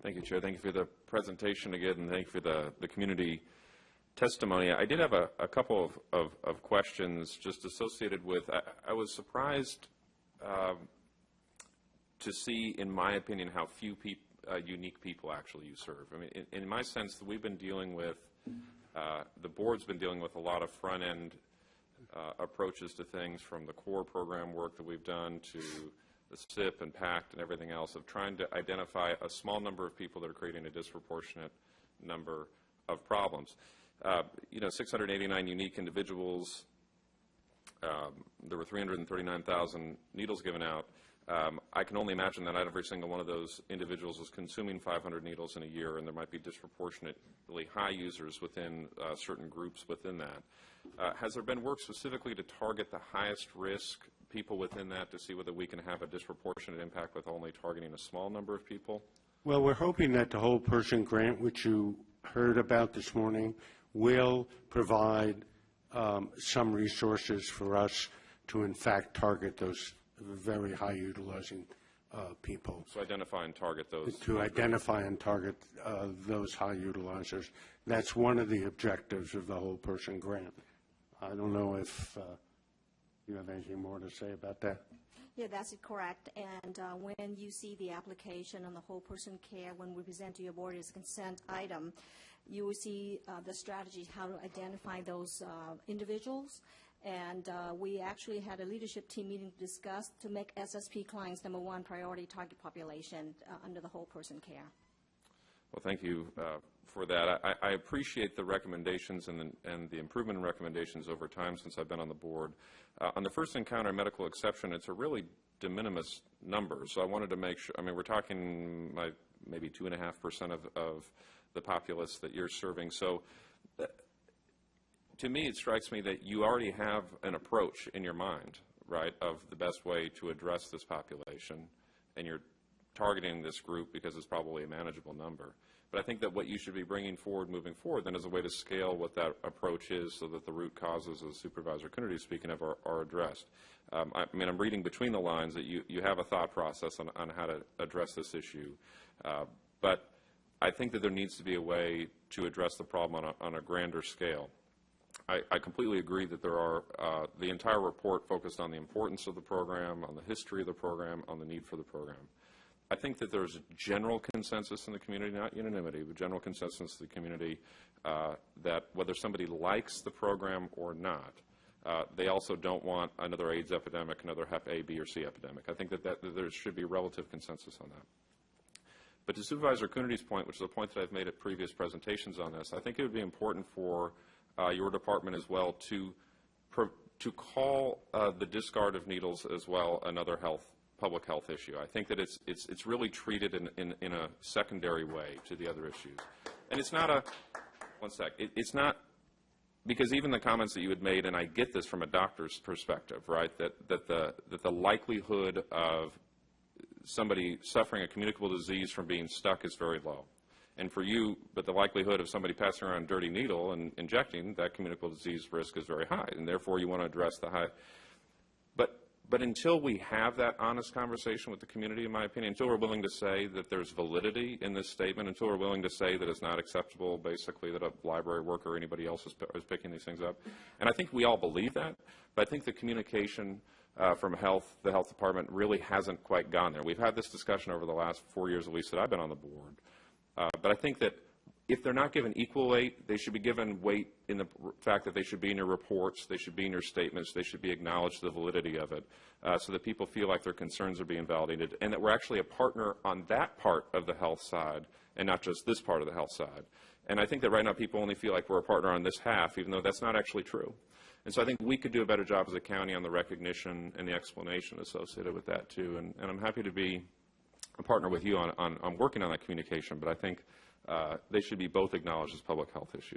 Thank you, Chair. Thank you for the presentation again, and thank you for the community testimony. I did have a couple of questions just associated with, I was surprised to see, in my opinion, how few unique people actually you serve. I mean, in my sense, we've been dealing with, the board's been dealing with a lot of front-end approaches to things, from the core program work that we've done to the SIP and PACT and everything else, of trying to identify a small number of people that are creating a disproportionate number of problems. 689 unique individuals. There were 339,000 needles given out. I can only imagine that not every single one of those individuals is consuming 500 needles in a year, and there might be disproportionately high users within certain groups within that. Has there been work specifically to target the highest risk people within that to see whether we can have a disproportionate impact with only targeting a small number of people? Well, we're hoping that the whole person grant, which you heard about this morning, will provide some resources for us to, in fact, target those very high utilizing people. So identify and target those. To identify and target those high utilizers. That's one of the objectives of the whole person grant. I don't know if you have anything more to say about that. Yeah, that's correct. And when you see the application on the whole person care, when we present to your board as a consent item, you will see the strategy, how to identify those individuals. And we actually had a leadership team meeting to discuss to make SSP clients #1 priority target population under the whole person care. Well, thank you for that. I appreciate the recommendations and the improvement in recommendations over time since I've been on the board. On the first encounter medical exception, it's a really de minimis number. So I wanted to make sure, I mean, we're talking maybe 2.5% of the populace that you're serving. So to me, it strikes me that you already have an approach in your mind, right, of the best way to address this population, and you're targeting this group because it's probably a manageable number. But I think that what you should be bringing forward moving forward then is a way to scale what that approach is so that the root causes, as Supervisor Coonerty is speaking of, are addressed. I mean, I'm reading between the lines that you have a thought process on how to address this issue. But I think that there needs to be a way to address the problem on a grander scale. I completely agree that there are, the entire report focused on the importance of the program, on the history of the program, on the need for the program. I think that there's a general consensus in the community, not unanimity, but general consensus in the community that whether somebody likes the program or not, they also don't want another AIDS epidemic, another Hep A, B, or C epidemic. I think that there should be relative consensus on that. But to Supervisor Coonerty's point, which is a point that I've made at previous presentations on this, I think it would be important for your department as well to call the discard of needles as well another public health issue. I think that it's really treated in a secondary way to the other issues. And it's not it's not, because even the comments that you had made, and I get this from a doctor's perspective, right, that the likelihood of somebody suffering a communicable disease from being stuck is very low. And for you, but the likelihood of somebody passing around a dirty needle and injecting that communicable disease risk is very high, and therefore you want to address the high. But until we have that honest conversation with the community, in my opinion, until we're willing to say that there's validity in this statement, until we're willing to say that it's not acceptable, basically, that a library worker or anybody else is picking these things up. And I think we all believe that, but I think the communication from the health department really hasn't quite gone there. We've had this discussion over the last 4 years, at least, that I've been on the board. But I think that if they're not given equal weight, they should be given weight in the fact that they should be in your reports, they should be in your statements, they should be acknowledged the validity of it, so that people feel like their concerns are being validated, and that we're actually a partner on that part of the health side and not just this part of the health side. And I think that right now people only feel like we're a partner on this half, even though that's not actually true. And so I think we could do a better job as a county on the recognition and the explanation associated with that too. And I'm happy to be a partner with you on working on that communication, but I think they should be both acknowledged as public health issues.